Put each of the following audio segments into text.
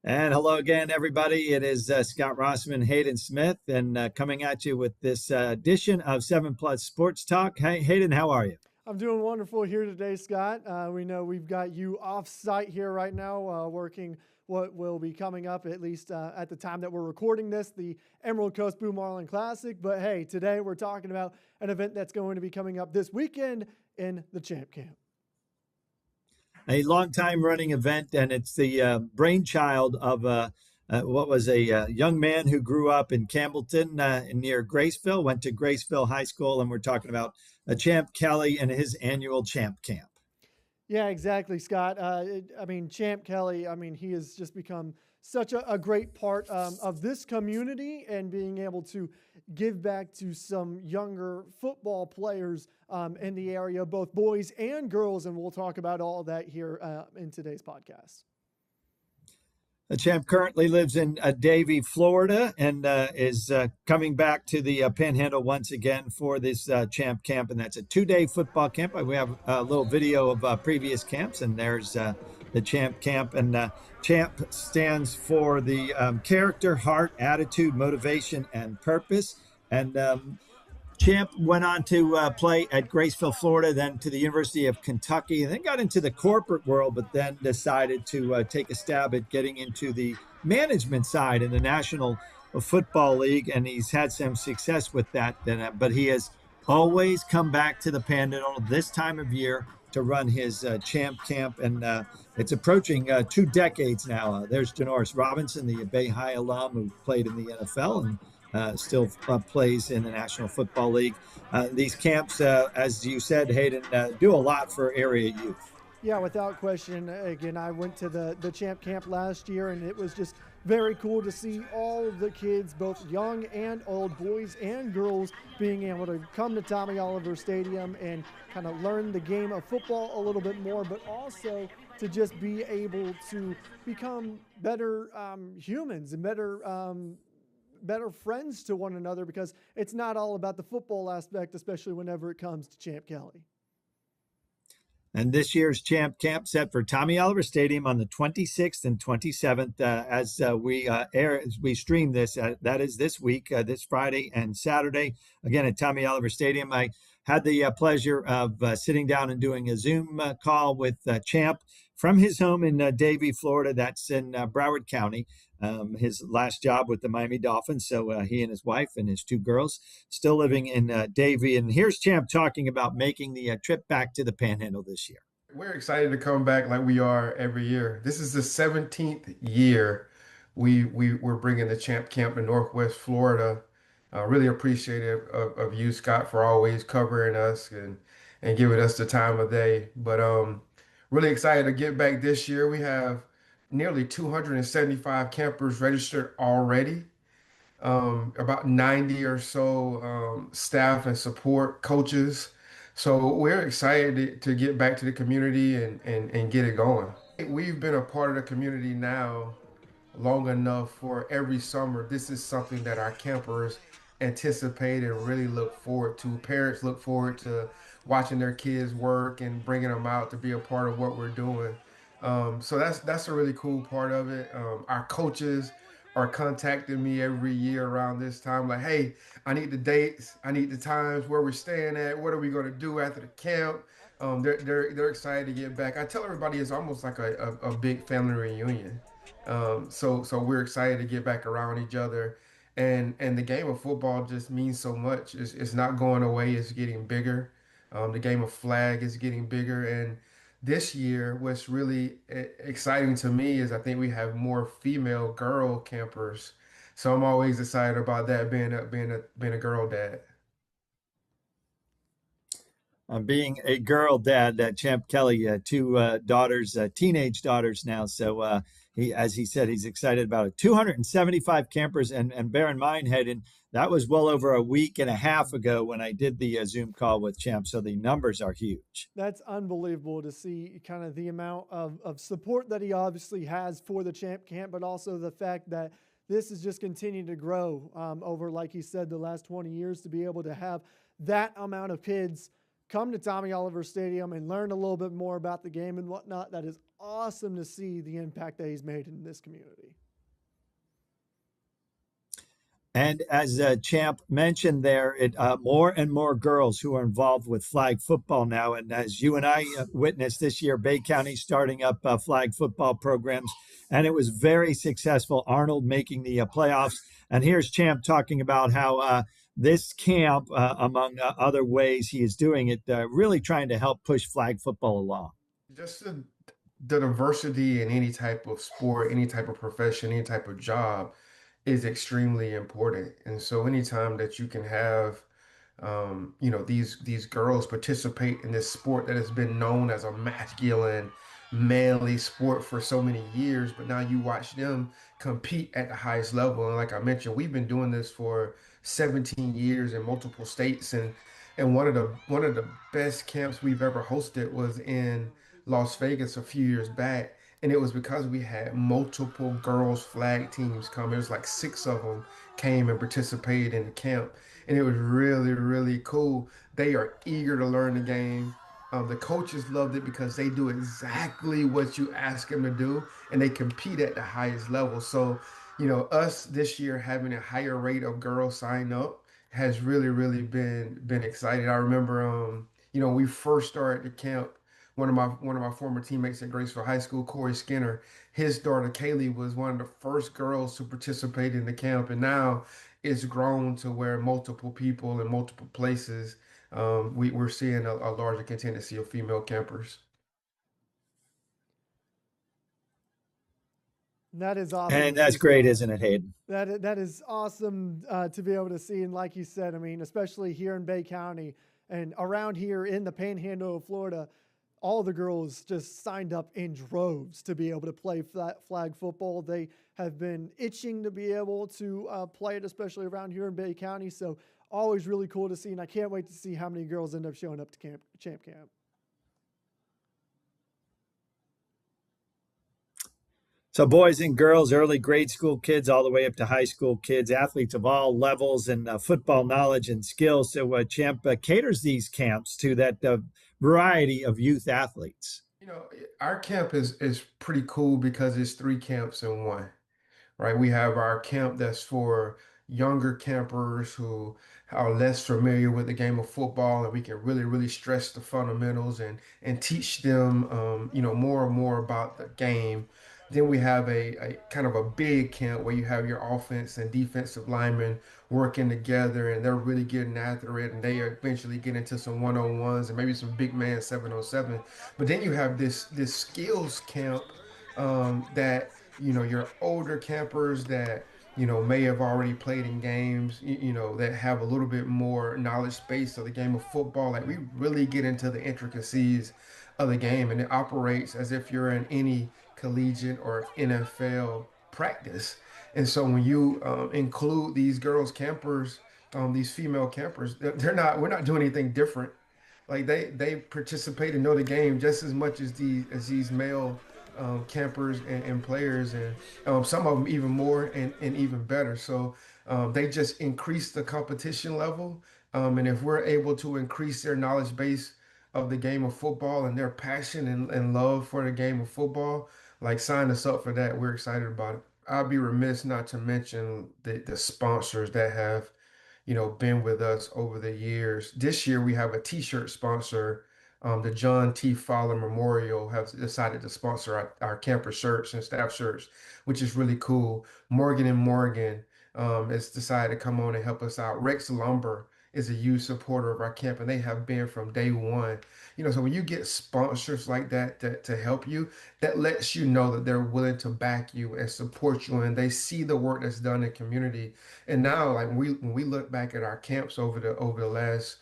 And hello again, everybody. It is Scott Rossman, Hayden Smith, and coming at you with this edition of 7 Plus Sports Talk. Hey, Hayden, how are you? I'm doing wonderful here today, Scott. We know we've got you off-site here right now working what will be coming up, at least at the time that we're recording this, the Emerald Coast Blue Marlin Classic. But hey, today we're talking about an event that's going to be coming up this weekend in the Champ Camp. A long time running event, and it's the brainchild of what was a young man who grew up in Campbellton near Graceville, went to Graceville High School, and we're talking about Champ Kelly and his annual Champ Camp. Yeah, exactly, Scott. Champ Kelly, he has just become such a great part of this community and being able to give back to some younger football players in the area, both boys and girls. And we'll talk about all of that here in today's podcast. The Champ currently lives in Davie, Florida, and is coming back to the Panhandle once again for this Champ Camp, and that's a 2-day football camp. We have a little video of previous camps, and there's the Champ Camp, and Champ stands for the character, heart, attitude, motivation, and purpose. And Champ went on to play at Graceville, Florida, then to the University of Kentucky, and then got into the corporate world, but then decided to take a stab at getting into the management side in the National Football League, and he's had some success with that. But he has always come back to the Panhandle this time of year to run his Champ Camp, and it's approaching 2 decades now. There's Janoris Robinson, the Bay High alum who played in the NFL and still plays in the National Football League. These camps, as you said, Hayden, do a lot for area youth. Yeah, without question. Again, I went to the Champ Camp last year, and it was just very cool to see all of the kids, both young and old, boys and girls, being able to come to Tommy Oliver Stadium and kind of learn the game of football a little bit more, but also to just be able to become better humans and better friends to one another, because it's not all about the football aspect, especially whenever it comes to Champ Kelly. And this year's Champ Camp set for Tommy Oliver Stadium on the 26th and 27th as we stream this. That is this week, this Friday and Saturday, again at Tommy Oliver Stadium. I had the pleasure of sitting down and doing a Zoom call with Champ from his home in Davie, Florida. That's in Broward County. His last job with the Miami Dolphins. So he and his wife and his 2 girls still living in Davie. And here's Champ talking about making the trip back to the Panhandle this year. We're excited to come back like we are every year. This is the 17th year we're bringing the Champ Camp to Northwest Florida. Really appreciative of you, Scott, for always covering us and giving us the time of day. But really excited to get back this year. We have nearly 275 campers registered already. About 90 or so staff and support coaches. So we're excited to get back to the community and get it going. We've been a part of the community now long enough for every summer. This is something that our campers anticipate and really look forward to. Parents look forward to watching their kids work and bringing them out to be a part of what we're doing. So that's a really cool part of it. Our coaches are contacting me every year around this time, like, hey, I need the dates, I need the times, where we're staying at, what are we going to do after the camp. They're excited to get back. I tell everybody it's almost like a big family reunion. So we're excited to get back around each other, and the game of football just means so much. It's not going away. It's getting bigger. The game of flag is getting bigger, and this year, what's really exciting to me is I think we have more female girl campers. So I'm always excited about that, being a girl dad. Being a girl dad, Champ Kelly, 2 daughters, teenage daughters now. So he, as he said, he's excited about it. 275 campers, and bear in mind, Hayden, that was well over a week and a half ago when I did the Zoom call with Champ. So the numbers are huge. That's unbelievable to see kind of the amount of support that he obviously has for the Champ Camp, but also the fact that this is just continuing to grow over, like he said, the last 20 years, to be able to have that amount of kids come to Tommy Oliver Stadium and learn a little bit more about the game and whatnot. That is awesome to see the impact that he's made in this community. And as Champ mentioned there, more and more girls who are involved with flag football now. And as you and I witnessed this year, Bay County starting up flag football programs, and it was very successful. Arnold making the playoffs. And here's Champ talking about how this camp, among other ways he is doing it, really trying to help push flag football along. Just the diversity in any type of sport, any type of profession, any type of job is extremely important. And so anytime that you can have these girls participate in this sport that has been known as a masculine, manly sport for so many years, but now you watch them compete at the highest level. And like I mentioned, we've been doing this for 17 years in multiple states, and one of the best camps we've ever hosted was in Las Vegas a few years back. And it was because we had multiple girls flag teams come. It was like six of them came and participated in the camp, and it was really, really cool. They are eager to learn the game. The coaches loved it because they do exactly what you ask them to do, and they compete at the highest level. So, us this year having a higher rate of girls sign up has really, really been exciting. I remember, we first started the camp. One of my former teammates at Graceville High School, Corey Skinner, his daughter Kaylee was one of the first girls to participate in the camp, and now it's grown to where multiple people in multiple places, we're seeing a larger contingency of female campers. That is awesome And to see, that's great, Scott. isn't it, Hayden? That is awesome to be able to see. And like you said, I mean, especially here in Bay County and around here in the Panhandle of Florida, all the girls just signed up in droves to be able to play flag football. They have been itching to be able to play it, especially around here in Bay County. So always really cool to see, and I can't wait to see how many girls end up showing up to Champ Camp. So, boys and girls, early grade school kids, all the way up to high school kids, athletes of all levels and football knowledge and skills. So, Champ caters these camps to that variety of youth athletes. You know, our camp is pretty cool because it's three camps in one, right? We have our camp that's for younger campers who are less familiar with the game of football, and we can really, really stress the fundamentals and teach them, more and more about the game. Then we have a kind of a big camp where you have your offense and defensive linemen working together, and they're really getting after it, and they eventually get into some one-on-ones and maybe some big man 7-on-7. But then you have this skills camp, that your older campers that may have already played in games, that have a little bit more knowledge base of the game of football. Like we really get into the intricacies of the game, and it operates as if you're in any collegiate or NFL practice. And so when you include these girls campers, these female campers, we're not doing anything different. Like they participate and know the game just as much as these male campers and players, and some of them even more and even better. So they just increase the competition level, and if we're able to increase their knowledge base of the game of football and their passion and love for the game of football, like sign us up for that. We're excited about it. I'd be remiss not to mention the sponsors that have been with us over the years. This year we have a t-shirt sponsor. The John T. Fowler Memorial has decided to sponsor our camper shirts and staff shirts, which is really cool. Morgan and Morgan has decided to come on and help us out. Rex Lumber is a huge supporter of our camp, and they have been from day one. So when you get sponsors like that to help you, that lets you know that they're willing to back you and support you, and they see the work that's done in the community. And now, like when we look back at our camps over the last,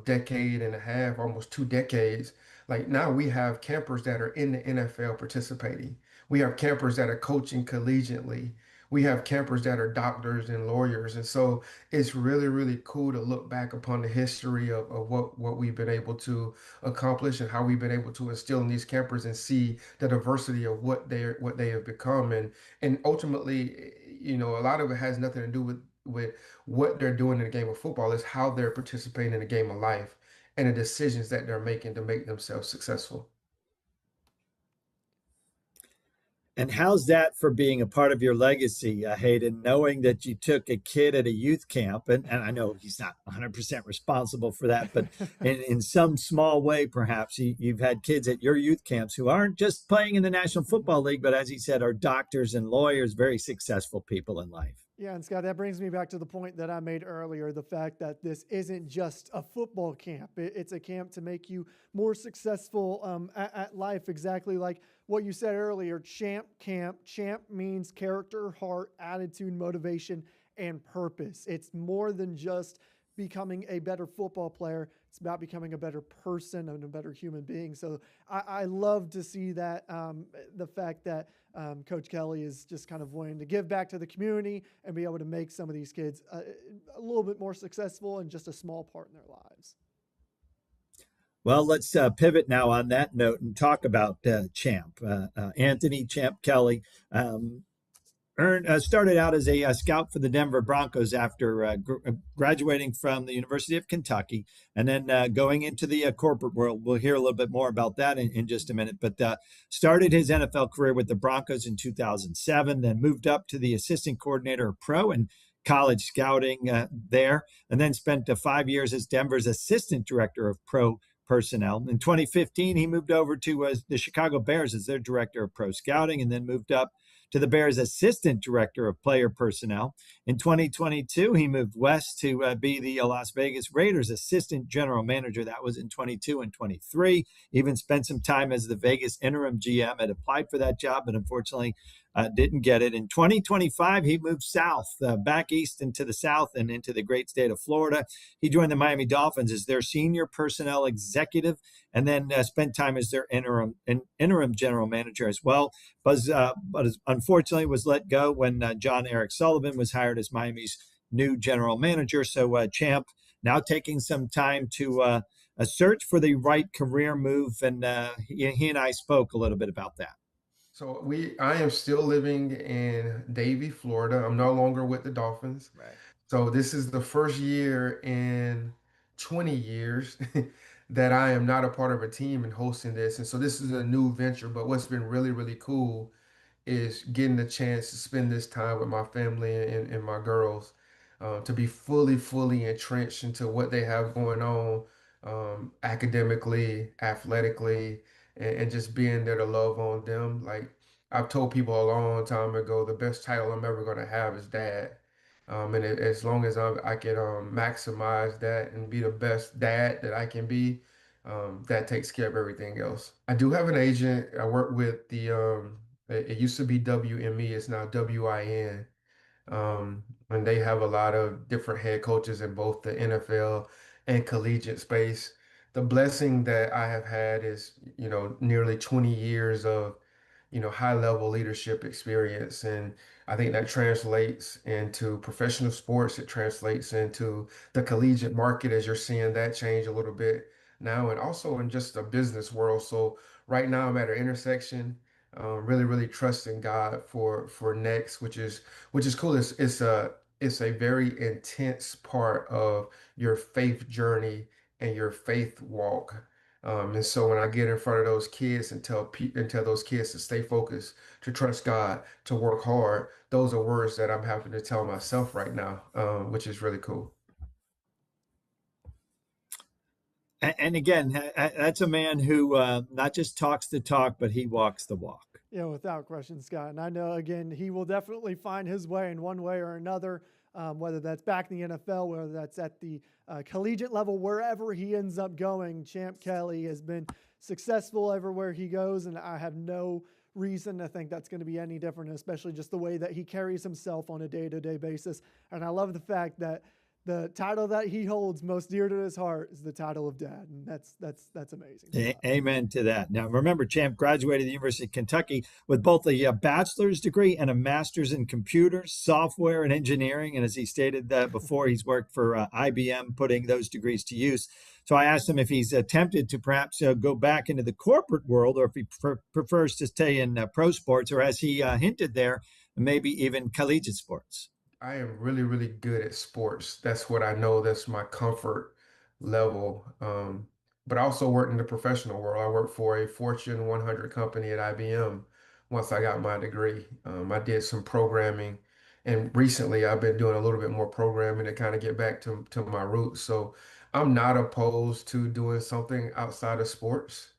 decade and a half, almost 2 decades, like now we have campers that are in the NFL participating. We have campers that are coaching collegiately. We have campers that are doctors and lawyers. And so it's really, really cool to look back upon the history of what we've been able to accomplish and how we've been able to instill in these campers and see the diversity of what they have become. And ultimately, a lot of it has nothing to do with what they're doing in the game of football. It's how they're participating in the game of life and the decisions that they're making to make themselves successful. And how's that for being a part of your legacy, Hayden, knowing that you took a kid at a youth camp, and I know he's not 100% responsible for that, but in some small way, perhaps you've had kids at your youth camps who aren't just playing in the National Football League, but as he said, are doctors and lawyers, very successful people in life. Yeah, and Scott, that brings me back to the point that I made earlier, the fact that this isn't just a football camp. It's a camp to make you more successful at life, exactly like what you said earlier. Champ camp. Champ means character, heart, attitude, motivation, and purpose. It's more than just becoming a better football player. It's about becoming a better person and a better human being. So I love to see that, the fact that Coach Kelly is just kind of wanting to give back to the community and be able to make some of these kids a little bit more successful in just a small part in their lives. Well, let's pivot now on that note and talk about Champ, Anthony Champ Kelly. Started out as a scout for the Denver Broncos after graduating from the University of Kentucky, and then going into the corporate world. We'll hear a little bit more about that in just a minute. But started his NFL career with the Broncos in 2007, then moved up to the assistant coordinator of pro and college scouting there, and then spent 5 years as Denver's assistant director of pro personnel. In 2015, he moved over to the Chicago Bears as their director of pro scouting, and then moved up to the Bears' assistant director of player personnel. In 2022, he moved west to be the Las Vegas Raiders assistant general manager. That was in 22 and 23. Even spent some time as the Vegas interim GM, had applied for that job, but unfortunately didn't get it. In 2025, he moved south, back east into the south and into the great state of Florida. He joined the Miami Dolphins as their senior personnel executive, and then spent time as their interim general manager as well. But unfortunately was let go when John Eric Sullivan was hired as Miami's new general manager. So Champ now taking some time to a search for the right career move, and he and I spoke a little bit about that. So I am still living in Davie, Florida. I'm no longer with the Dolphins. Right. So this is the first year in 20 years that I am not a part of a team and hosting this. And so this is a new venture. But what's been really, really cool is getting the chance to spend this time with my family and my girls, to be fully entrenched into what they have going on, academically, athletically, and just being there to love on them. Like I've told people a long time ago, the best title I'm ever going to have is dad. As long as I can maximize that and be the best dad that I can be, that takes care of everything else. I do have an agent. I work with it used to be WME, it's now WIN. And they have a lot of different head coaches in both the NFL and collegiate space. The blessing that I have had is, nearly 20 years of, high level leadership experience. And I think that translates into professional sports. It translates into the collegiate market as you're seeing that change a little bit now, and also in just the business world. So right now I'm at an intersection, really trusting God for next, which is cool. It's a very intense part of your faith journey and your faith walk. And so when I get in front of those kids and tell those kids to stay focused, to trust God, to work hard, those are words that I'm having to tell myself right now, which is really cool. And again, that's a man who not just talks the talk, but he walks the walk. Yeah, without question, Scott. And I know, again, he will definitely find his way in one way or another, whether that's back in the NFL, whether that's at the collegiate level, wherever he ends up going. Champ Kelly has been successful everywhere he goes, and I have no reason to think that's going to be any different, especially just the way that he carries himself on a day-to-day basis. And I love the fact that the title that he holds most dear to his heart is the title of dad, and that's amazing. Amen to that. Now, remember, Champ graduated the University of Kentucky with both a bachelor's degree and a master's in computers, software, and engineering. And as he stated before, he's worked for IBM, putting those degrees to use. So I asked him if he's tempted to perhaps go back into the corporate world, or if he prefers to stay in pro sports, or as he hinted there, maybe even collegiate sports. I am really good at sports. That's what I know. That's my comfort level. But I also work in the professional world. I work for a Fortune 100 company at IBM, once I got my degree. I did some programming, and recently I've been doing a little bit more programming to kind of get back to my roots. So I'm not opposed to doing something outside of sports.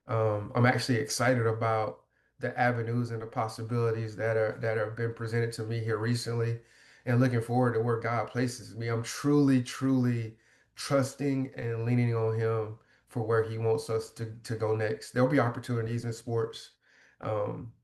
I'm actually excited about the avenues and the possibilities that have been presented to me here recently, and looking forward to where God places me. I'm truly, truly trusting and leaning on Him for where He wants us to go next. There'll be opportunities in sports,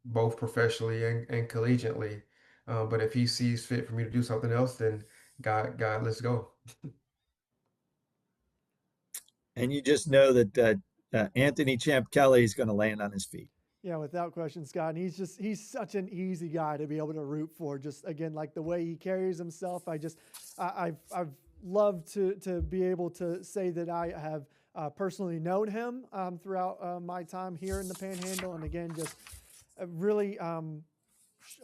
both professionally and collegiately. But if He sees fit for me to do something else, then God, let's go. And you just know that Anthony Champ Kelly is going to land on his feet. Yeah, without question, Scott. And he's such an easy guy to be able to root for. Just again, like the way he carries himself. I've loved to be able to say that I have personally known him throughout my time here in the Panhandle, and again, just really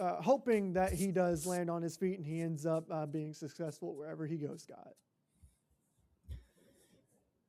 hoping that he does land on his feet and he ends up being successful wherever he goes, Scott.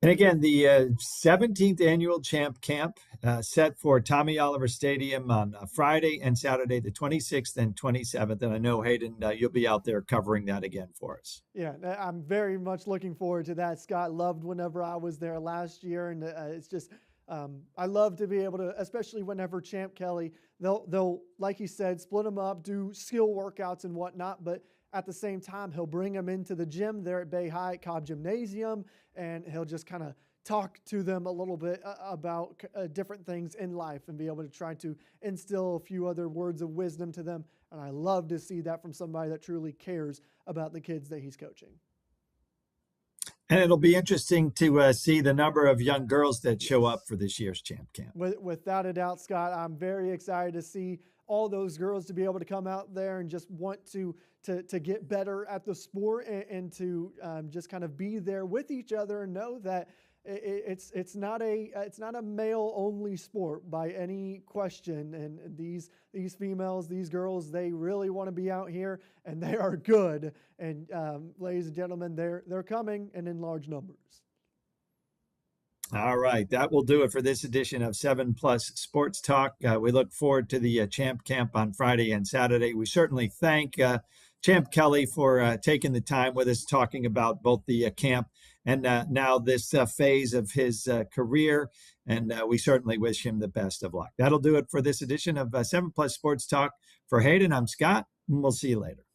And again, the 17th annual Champ Camp set for Tommy Oliver Stadium on Friday and Saturday, the 26th and 27th. And I know, Hayden, you'll be out there covering that again for us. Yeah, I'm very much looking forward to that, Scott. Loved whenever I was there last year. And it's just, I love to be able to, especially whenever Champ Kelly, they'll, like he said, split them up, do skill workouts and whatnot. But at the same time, he'll bring them into the gym there at Bay High at Cobb Gymnasium, and he'll just kind of talk to them a little bit about different things in life and be able to try to instill a few other words of wisdom to them. And I love to see that from somebody that truly cares about the kids that he's coaching. And it'll be interesting to see the number of young girls that show up for this year's Champ Camp. Without a doubt, Scott, I'm very excited to see all those girls to be able to come out there and just want to get better at the sport and to just kind of be there with each other and know that it's not a male only sport by any question. And these females, these girls, they really want to be out here and they are good. And ladies and gentlemen, they're coming and in large numbers. All right, that will do it for this edition of 7 Plus Sports Talk. We look forward to the Champ Camp on Friday and Saturday. We certainly thank Champ Kelly for taking the time with us, talking about both the camp and now this phase of his career. And we certainly wish him the best of luck. That'll do it for this edition of 7 Plus Sports Talk. For Hayden, I'm Scott, and we'll see you later.